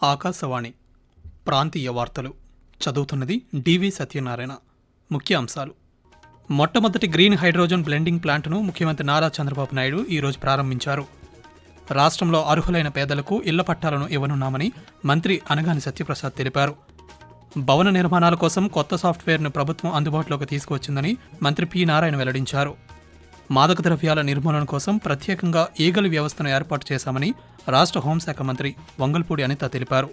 ఆకాశవాణి ప్రాంతీయ వార్తలు చదువుతున్నది డివి సత్యనారాయణ. ముఖ్య అంశాలు: మొట్టమొదటి గ్రీన్ హైడ్రోజన్ బ్లెండింగ్ ప్లాంట్ను ముఖ్యమంత్రి నారా చంద్రబాబు నాయుడు ఈరోజు ప్రారంభించారు. రాష్ట్రంలో అర్హులైన పేదలకు ఇళ్ల పట్టాలను ఇవ్వనున్నామని మంత్రి అనగాని సత్యప్రసాద్ తెలిపారు. భవన నిర్మాణాల కోసం కొత్త సాఫ్ట్వేర్ను ప్రభుత్వం అందుబాటులోకి తీసుకువచ్చిందని మంత్రి పి నారాయణ వెల్లడించారు. మాదక ద్రవ్యాల నిర్మూలన కోసం ప్రత్యేకంగా ఈగల్ వ్యవస్థను ఏర్పాటు చేశామని రాష్ట్ర హోంశాఖ మంత్రి వంగల్పూడి అనిత తెలిపారు.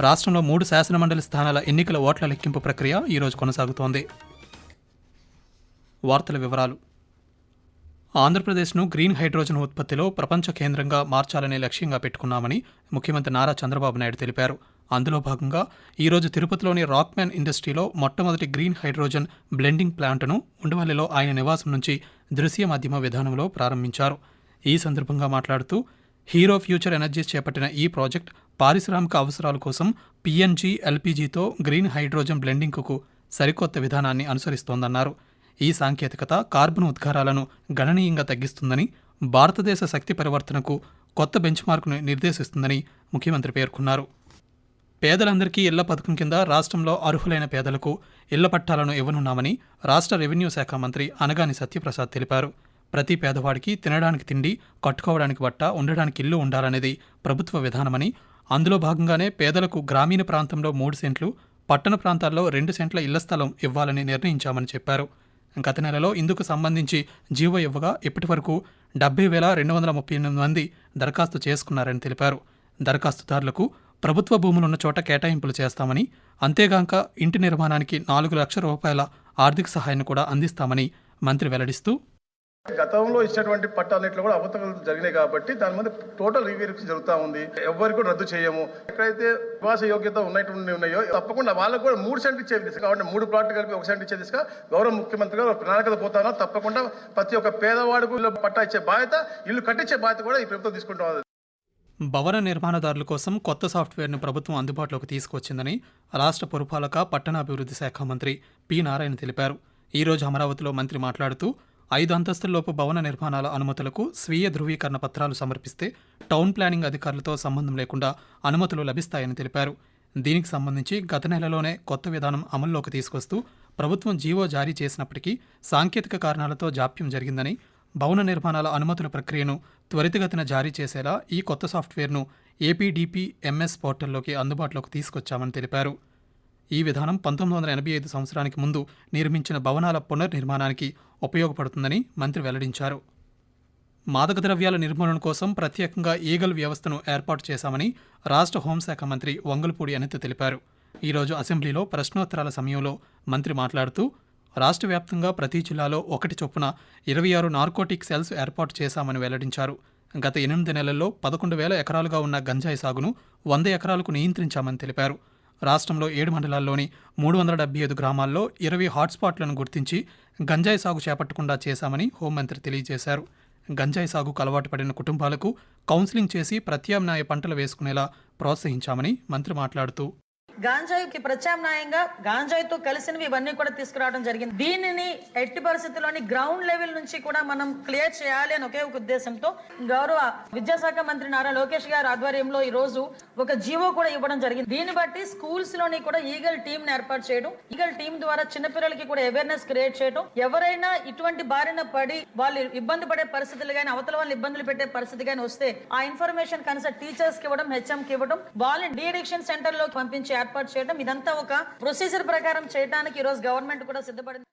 రాష్ట్రంలో 3 శాసనమండలి స్థానాల ఎన్నికల ఓట్ల లెక్కింపు ప్రక్రియ ఈరోజు కొనసాగుతోంది. వార్తల వివరాలు: ఆంధ్రప్రదేశ్ను గ్రీన్ హైడ్రోజన్ ఉత్పత్తిలో ప్రపంచ కేంద్రంగా మార్చాలనే లక్ష్యంగా పెట్టుకున్నామని ముఖ్యమంత్రి నారా చంద్రబాబు నాయుడు తెలిపారు. అందులో భాగంగా ఈరోజు తిరుపతిలోని రాక్మ్యాన్ ఇండస్ట్రీలో మొట్టమొదటి గ్రీన్ హైడ్రోజన్ బ్లెండింగ్ ప్లాంట్ను ఉండవల్లిలో ఆయన నివాసం నుంచి దృశ్య మాధ్యమ విధానంలో ప్రారంభించారు. ఈ సందర్భంగా మాట్లాడుతూ, హీరో ఫ్యూచర్ ఎనర్జీస్ చేపట్టిన ఈ ప్రాజెక్ట్ పారిశ్రామిక అవసరాల కోసం పిఎన్జీ, ఎల్పీజీతో గ్రీన్ హైడ్రోజన్ బ్లెండింగ్కు సరికొత్త విధానాన్ని అనుసరిస్తోందన్నారు. ఈ సాంకేతికత కార్బన్ ఉద్గారాలను గణనీయంగా తగ్గిస్తుందని, భారతదేశ శక్తి పరివర్తనకు కొత్త బెంచ్మార్క్ను నిర్దేశిస్తుందని ముఖ్యమంత్రి పేర్కొన్నారు. పేదలందరికీ ఇళ్ల పథకం కింద రాష్ట్రంలో అర్హులైన పేదలకు ఇళ్ల పట్టాలను ఇవ్వనున్నామని రాష్ట్ర రెవెన్యూ శాఖ మంత్రి అనగాని సత్యప్రసాద్ తెలిపారు. ప్రతి పేదవాడికి తినడానికి తిండి, కట్టుకోవడానికి బట్ట, ఉండడానికి ఇల్లు ఉండాలనేది ప్రభుత్వ విధానమని, అందులో భాగంగానే పేదలకు గ్రామీణ ప్రాంతంలో 3 సెంట్లు, పట్టణ ప్రాంతాల్లో 2 సెంట్ల ఇళ్ల స్థలం ఇవ్వాలని నిర్ణయించామని చెప్పారు. గత నెలలో ఇందుకు సంబంధించి జీవో ఇవ్వగా ఇప్పటివరకు 70,238 మంది దరఖాస్తు చేసుకున్నారని తెలిపారు. దరఖాస్తుదారులకు ప్రభుత్వ భూములున్న చోట కేటాయింపులు చేస్తామని, అంతేగాక ఇంటి నిర్మాణానికి 4 లక్షల రూపాయల ఆర్థిక సహాయాన్ని కూడా అందిస్తామని మంత్రి వెల్లడిస్తూ, గతంలో ఇచ్చినటువంటి పట్టాలన్నింటిలో కూడా అవకతవకలు జరిగినాయి కాబట్టి దాని మీద టోటల్ రివ్యూ జరుగుతూ ఉంది. ఎవరికి కూడా రద్దు చేయము. ఎక్కడైతే నివాస యోగ్యత ఉన్నాయో తప్పకుండా వాళ్ళకు కూడా 3 సెంట్లు ఇచ్చే దిశగా, కాబట్టి 3 ప్లాట్లు కలిపి 1 సెంట్ ఇచ్చే దిశగా గౌరవ ముఖ్యమంత్రి గారు ప్రణాళికలు పోతానో తప్పకుండా ప్రతి ఒక్క పేదవాడికి ఇల్లు పట్టా ఇచ్చే బాధ్యత, ఇల్లు కట్టించే బాధ్యత కూడా ఈ ప్రభుత్వం తీసుకుంటాం. భవన నిర్మాణదారుల కోసం కొత్త సాఫ్ట్వేర్ను ప్రభుత్వం అందుబాటులోకి తీసుకువచ్చిందని రాష్ట్ర పురపాలక, పట్టణాభివృద్ధి శాఖ మంత్రి పి నారాయణ తెలిపారు. ఈరోజు అమరావతిలో మంత్రి మాట్లాడుతూ, 5 అంతస్తుల్లోపు భవన నిర్మాణాల అనుమతులకు స్వీయ ధృవీకరణ పత్రాలు సమర్పిస్తే టౌన్ ప్లానింగ్ అధికారులతో సంబంధం లేకుండా అనుమతులు లభిస్తాయని తెలిపారు. దీనికి సంబంధించి గత నెలలోనే కొత్త విధానం అమల్లోకి తీసుకొస్తూ ప్రభుత్వం జీవో జారీ చేసినప్పటికీ సాంకేతిక కారణాలతో జాప్యం జరిగిందని, భవన నిర్మాణాల అనుమతుల ప్రక్రియను త్వరితగతిన జారీ చేసేలా ఈ కొత్త సాఫ్ట్వేర్ను ఏపీడీపీఎంఎస్ పోర్టల్లోకి అందుబాటులోకి తీసుకొచ్చామని తెలిపారు. ఈ విధానం 1985 సంవత్సరానికి ముందు నిర్మించిన భవనాల పునర్నిర్మాణానికి ఉపయోగపడుతుందని మంత్రి వెల్లడించారు. మాదక ద్రవ్యాల నిర్మూలన కోసం ప్రత్యేకంగా ఈగల్ వ్యవస్థను ఏర్పాటు చేశామని రాష్ట్ర హోంశాఖ మంత్రి వంగల్పూడి అనిత తెలిపారు. ఈరోజు అసెంబ్లీలో ప్రశ్నోత్తరాల సమయంలో మంత్రి మాట్లాడుతూ, రాష్ట్ర వ్యాప్తంగా ప్రతి జిల్లాలో 1 చొప్పున 26 నార్కోటిక్ సెల్స్ ఏర్పాటు చేశామని వెల్లడించారు. గత 8 నెలల్లో 11,000 ఎకరాలుగా ఉన్న గంజాయి సాగును 100 ఎకరాలకు నియంత్రించామని తెలిపారు. రాష్ట్రంలో 7 మండలాల్లోని 375 గ్రామాల్లో 20 హాట్స్పాట్లను గుర్తించి గంజాయి సాగు చేపట్టకుండా చేశామని హోంమంత్రి తెలియజేశారు. గంజాయి సాగుకు అలవాటు పడిన కుటుంబాలకు కౌన్సిలింగ్ చేసి ప్రత్యామ్నాయ పంటలు వేసుకునేలా ప్రోత్సహించామని మంత్రి మాట్లాడుతూ, గాంజాయికి ప్రత్యామ్నాయంగా గాంజాయితో కలిసినవి ఇవన్నీ కూడా తీసుకురావడం జరిగింది. దీనిని ఎట్టి పరిస్థితుల్లోని గ్రౌండ్ లెవెల్ నుంచి కూడా మనం క్లియర్ చేయాలి అని ఒకే ఒక ఉద్దేశంతో గౌరవ విద్యాశాఖ మంత్రి నారా లోకేష్ గారి ఆధ్వర్యంలో ఈ రోజు ఒక జీవో కూడా ఇవ్వడం జరిగింది. దీన్ని బట్టి స్కూల్స్ లోని కూడా ఈగల్ టీమ్ ని ఏర్పాటు చేయడం, ఈగల్ టీం ద్వారా చిన్నపిల్లలకి కూడా అవేర్నెస్ క్రియేట్ చేయడం, ఎవరైనా ఇటువంటి బారిన పడి వాళ్ళు ఇబ్బంది పడే పరిస్థితులు కానీ, అవతల వాళ్ళు ఇబ్బందులు పెట్టే పరిస్థితి కానీ వస్తే ఆ ఇన్ఫర్మేషన్ కనుక టీచర్స్ కి ఇవ్వడం, హెచ్ఎం కి ఇవ్వడం, వాళ్ళని డీఅడిక్షన్ సెంటర్ లో పంపించి ఏర్పాటు చేయడం, ఇదంతా ఒక ప్రొసీజర్ ప్రకారం చేయడానికి ఈరోజు గవర్నమెంట్ కూడా సిద్ధపడింది.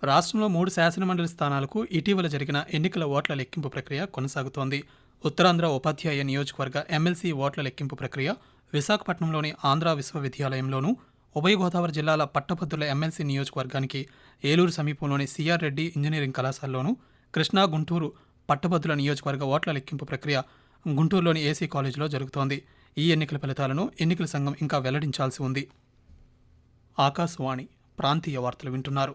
రాష్ట్రంలో 3 శాసనమండలి స్థానాలకు ఇటీవల జరిగిన ఎన్నికల ఓట్ల లెక్కింపు ప్రక్రియ కొనసాగుతోంది. ఉత్తరాంధ్ర ఉపాధ్యాయ నియోజకవర్గ ఎమ్మెల్సీ ఓట్ల లెక్కింపు ప్రక్రియ విశాఖపట్నంలోని ఆంధ్ర విశ్వవిద్యాలయంలోనూ, ఉభయ గోదావరి జిల్లాల పట్టభద్రుల ఎమ్మెల్సీ నియోజకవర్గానికి ఏలూరు సమీపంలోని సిఆర్ రెడ్డి ఇంజనీరింగ్ కళాశాలలోనూ, కృష్ణా, గుంటూరు పట్టభద్రుల నియోజకవర్గ ఓట్ల లెక్కింపు ప్రక్రియ గుంటూరులోని ఏసీ కాలేజీలో జరుగుతోంది. ఈ ఎన్నికల ఫలితాలను ఎన్నికల సంఘం ఇంకా వెల్లడించాల్సి ఉంది. ఆకాశవాణి ప్రాంతీయ వార్తలు వింటున్నారు.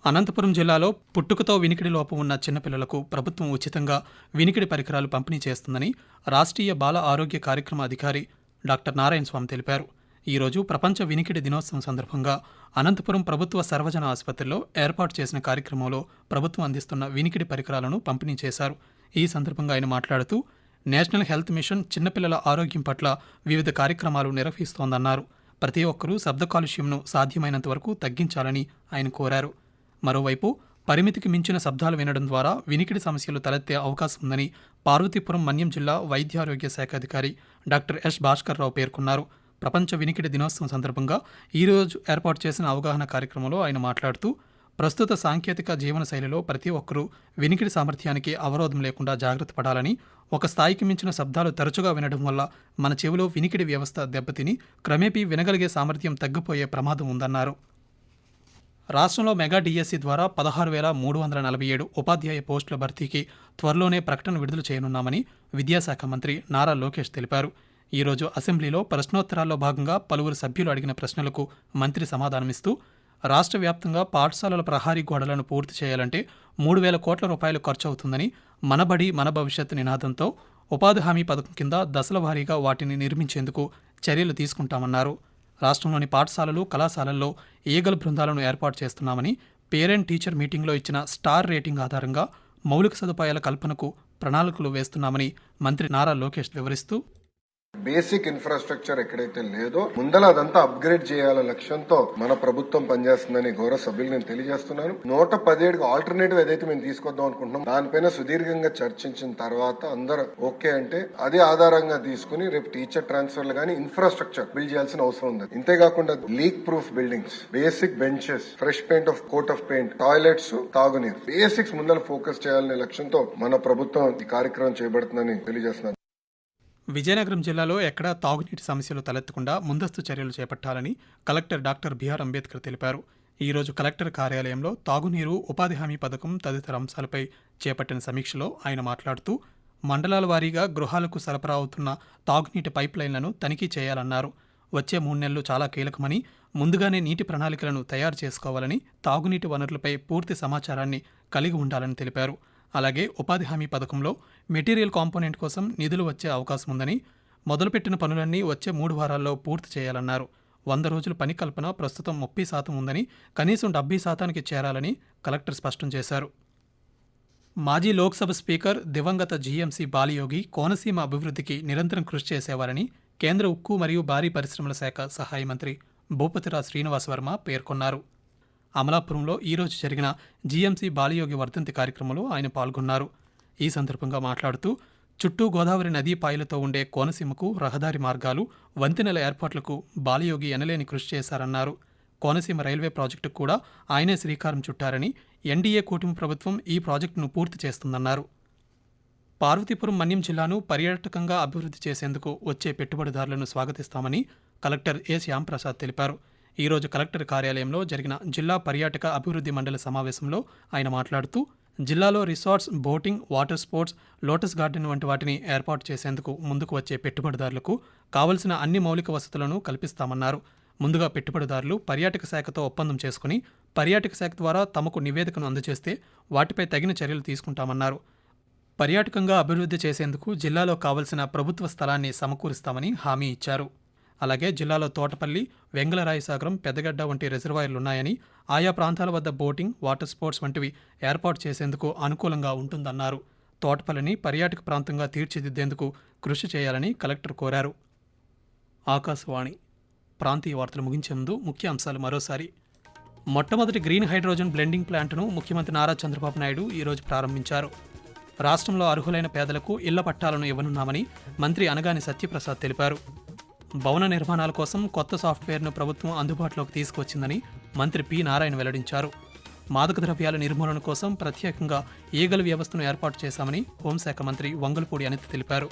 అనంతపురం జిల్లాలో పుట్టుకతో వినికిడి లోపం ఉన్న చిన్నపిల్లలకు ప్రభుత్వం ఉచితంగా వినికిడి పరికరాలు పంపిణీ చేస్తుందని రాష్ట్రీయ బాల ఆరోగ్య కార్యక్రమ అధికారి డాక్టర్ నారాయణ స్వామి తెలిపారు. ఈరోజు ప్రపంచ వినికిడి దినోత్సవం సందర్భంగా అనంతపురం ప్రభుత్వ సర్వజన ఆసుపత్రిలో ఏర్పాటు చేసిన కార్యక్రమంలో ప్రభుత్వం అందిస్తున్న వినికిడి పరికరాలను పంపిణీ చేశారు. ఈ సందర్భంగా ఆయన మాట్లాడుతూ నేషనల్ హెల్త్ మిషన్ చిన్నపిల్లల ఆరోగ్యం పట్ల వివిధ కార్యక్రమాలు నిర్వహిస్తోందన్నారు. ప్రతి ఒక్కరూ శబ్ద కాలుష్యంను సాధ్యమైనంత వరకు తగ్గించాలని ఆయన కోరారు. మరోవైపు పరిమితికి మించిన శబ్దాలు వినడం ద్వారా వినికిడి సమస్యలు తలెత్తే అవకాశం ఉందని పార్వతీపురం మన్యం జిల్లా వైద్యారోగ్య శాఖ అధికారి డాక్టర్ ఎస్ భాస్కర్రావు పేర్కొన్నారు. ప్రపంచ వినికిడి దినోత్సవం సందర్భంగా ఈరోజు ఏర్పాటు చేసిన అవగాహన కార్యక్రమంలో ఆయన మాట్లాడుతూ ప్రస్తుత సాంకేతిక జీవనశైలిలో ప్రతి ఒక్కరూ వినికిడి సామర్థ్యానికి అవరోధం లేకుండా జాగ్రత్త పడాలని, ఒక స్థాయికి మించిన శబ్దాలు తరచుగా వినడం వల్ల మన చెవిలో వినికిడి వ్యవస్థ దెబ్బతిని క్రమేపీ వినగలిగే సామర్థ్యం తగ్గిపోయే ప్రమాదం ఉందన్నారు. రాష్ట్రంలో మెగా డిఎస్సి ద్వారా 16,347 ఉపాధ్యాయ పోస్టుల భర్తీకి త్వరలోనే ప్రకటన విడుదల చేయనున్నామని విద్యాశాఖ మంత్రి నారా లోకేష్ తెలిపారు. ఈరోజు అసెంబ్లీలో ప్రశ్నోత్తరాల్లో భాగంగా పలువురు సభ్యులు అడిగిన ప్రశ్నలకు మంత్రి సమాధానమిస్తూ రాష్ట్ర వ్యాప్తంగా పాఠశాలల ప్రహారీ గోడలను పూర్తి చేయాలంటే 3,000 కోట్ల రూపాయలు ఖర్చు అవుతుందని, మనబడి మన భవిష్యత్ నినాదంతో ఉపాధి హామీ పథకం కింద దశల వారీగా వాటిని నిర్మించేందుకు చర్యలు తీసుకుంటామన్నారు. రాష్ట్రంలోని పాఠశాలలు, కళాశాలల్లో ఈగల్ బృందాలను ఏర్పాటు చేస్తున్నామని, పేరెంట్ టీచర్ మీటింగ్లో ఇచ్చిన స్టార్ రేటింగ్ ఆధారంగా మౌలిక సదుపాయాల కల్పనకు ప్రణాళికలు వేస్తున్నామని మంత్రి నారా లోకేష్ వివరిస్తూ బేసిక్ ఇన్ఫ్రాస్ట్రక్చర్ ఎక్కడైతే లేదో ముందల అదంతా అప్గ్రేడ్ చేయాల లక్ష్యంతో మన ప్రభుత్వం పనిచేస్తుందని గౌరవ సభ్యులు నేను తెలియజేస్తున్నాను. 117 ఆల్టర్నేటివ్ ఏదైతే మేము తీసుకొద్దాం అనుకుంటున్నాం దానిపైన సుదీర్ఘంగా చర్చించిన తర్వాత అందరూ ఓకే అంటే అదే ఆధారంగా తీసుకుని రేపు టీచర్ ట్రాన్స్ఫర్లు గానీ ఇన్ఫ్రాస్ట్రక్చర్ బిల్డ్ చేయాల్సిన అవసరం ఉంది. ఇంతేకాకుండా leak proof buildings, basic benches, fresh paint of coat of paint, toilets, తాగునీరు, బేసిక్స్ ముందర ఫోకస్ చేయాలనే లక్ష్యంతో మన ప్రభుత్వం ఈ కార్యక్రమం చేపడుతుందని తెలియజేస్తున్నాను. విజయనగరం జిల్లాలో ఎక్కడా తాగునీటి సమస్యలు తలెత్తకుండా ముందస్తు చర్యలు చేపట్టాలని కలెక్టర్ డాక్టర్ బిఆర్ అంబేద్కర్ తెలిపారు. ఈరోజు కలెక్టర్ కార్యాలయంలో తాగునీరు, ఉపాధి హామీ పథకం తదితర అంశాలపై చేపట్టిన సమీక్షలో ఆయన మాట్లాడుతూ మండలాల వారీగా గృహాలకు సరఫరా అవుతున్న తాగునీటి పైప్ లైన్లను తనిఖీ చేయాలన్నారు. వచ్చే 3 నెలలు చాలా కీలకమని, ముందుగానే నీటి ప్రణాళికలను తయారు చేసుకోవాలని, తాగునీటి వనరులపై పూర్తి సమాచారాన్ని కలిగి ఉండాలని తెలిపారు. అలాగే ఉపాధి హామీ పథకంలో మెటీరియల్ కాంపోనెంట్ కోసం నిధులు వచ్చే అవకాశం ఉందని, మొదలుపెట్టిన పనులన్నీ వచ్చే 3 వారాల్లో పూర్తి చేయాలన్నారు. 100 రోజుల పని కల్పన ప్రస్తుతం 30% ఉందని, కనీసం 70% చేరాలని కలెక్టర్ స్పష్టం చేశారు. మాజీ లోక్సభ స్పీకర్ దివంగత జీఎంసీ బాలయోగి కోనసీమ అభివృద్ధికి నిరంతరం కృషి చేసేవారని కేంద్ర ఉక్కు మరియు భారీ పరిశ్రమల శాఖ సహాయ మంత్రి భూపతిరాజ్ శ్రీనివాస్ వర్మ పేర్కొన్నారు. అమలాపురంలో ఈరోజు జరిగిన జీఎంసీ బాలయోగి వర్ధంతి కార్యక్రమంలో ఆయన పాల్గొన్నారు. ఈ సందర్భంగా మాట్లాడుతూ చుట్టూ గోదావరి నదీ పాయలతో ఉండే కోనసీమకు రహదారి మార్గాలు, వంతెనల ఏర్పాట్లకు బాలయోగి ఎనలేని కృషి చేశారన్నారు. కోనసీమ రైల్వే ప్రాజెక్టుకు కూడా ఆయనే శ్రీకారం చుట్టారని, ఎన్డీఏ కూటమి ప్రభుత్వం ఈ ప్రాజెక్టును పూర్తి చేస్తుందన్నారు. పార్వతీపురం మన్యం జిల్లాను పర్యాటకంగా అభివృద్ధి చేసేందుకు వచ్చే పెట్టుబడిదారులను స్వాగతిస్తామని కలెక్టర్ ఏ శ్యాంప్రసాద్ తెలిపారు. ఈరోజు కలెక్టర్ కార్యాలయంలో జరిగిన జిల్లా పర్యాటక అభివృద్ధి మండలి సమావేశంలో ఆయన మాట్లాడుతూ జిల్లాలో resorts, boating, water sports, lotus garden వంటి వాటిని ఏర్పాటు చేసేందుకు ముందుకు వచ్చే పెట్టుబడిదారులకు కావలసిన అన్ని మౌలిక వసతులను కల్పిస్తామన్నారు. ముందుగా పెట్టుబడిదారులు పర్యాటక శాఖతో ఒప్పందం చేసుకుని పర్యాటక శాఖ ద్వారా తమకు నివేదికను అందజేస్తే వాటిపై తగిన చర్యలు తీసుకుంటామన్నారు. పర్యాటకంగా అభివృద్ధి చేసేందుకు జిల్లాలో కావలసిన ప్రభుత్వ స్థలాన్ని సమకూరుస్తామని హామీ ఇచ్చారు. అలాగే జిల్లాలో తోటపల్లి, వెంగళరాయసాగరం, పెద్దగడ్డ వంటి రిజర్వాయర్లున్నాయని, ఆయా ప్రాంతాల వద్ద బోటింగ్, వాటర్ స్పోర్ట్స్ వంటివి ఏర్పాటు చేసేందుకు అనుకూలంగా ఉంటుందన్నారు. తోటపల్లిని పర్యాటక ప్రాంతంగా తీర్చిదిద్దేందుకు కృషి చేయాలని కలెక్టర్ కోరారు. ఆకాశవాణి ప్రాంతీయ వార్తలు ముగించే ముందు ముఖ్య అంశాలు మరోసారి. మొట్టమొదటి గ్రీన్ హైడ్రోజన్ బ్లెండింగ్ ప్లాంట్ను ముఖ్యమంత్రి నారా చంద్రబాబు నాయుడు ఈరోజు ప్రారంభించారు. రాష్ట్రంలో అర్హులైన పేదలకు ఇళ్ల పట్టాలను ఇవ్వనున్నామని మంత్రి అనగాని సత్యప్రసాద్ తెలిపారు. భవన నిర్మాణాల కోసం కొత్త సాఫ్ట్వేర్ను ప్రభుత్వం అందుబాటులోకి తీసుకువచ్చిందని మంత్రి పి నారాయణ వెల్లడించారు. మాదక ద్రవ్యాల నిర్మూలన కోసం ప్రత్యేకంగా ఈగల్ వ్యవస్థను ఏర్పాటు చేశామని హోంశాఖ మంత్రి వంగలపూడి అనిత తెలిపారు.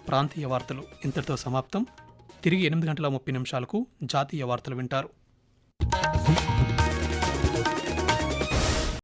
ప్రాంతీయ వార్తలు ఇంతటితో సమాప్తం. తిరిగి 8:30 జాతీయ వార్తలు వింటారు.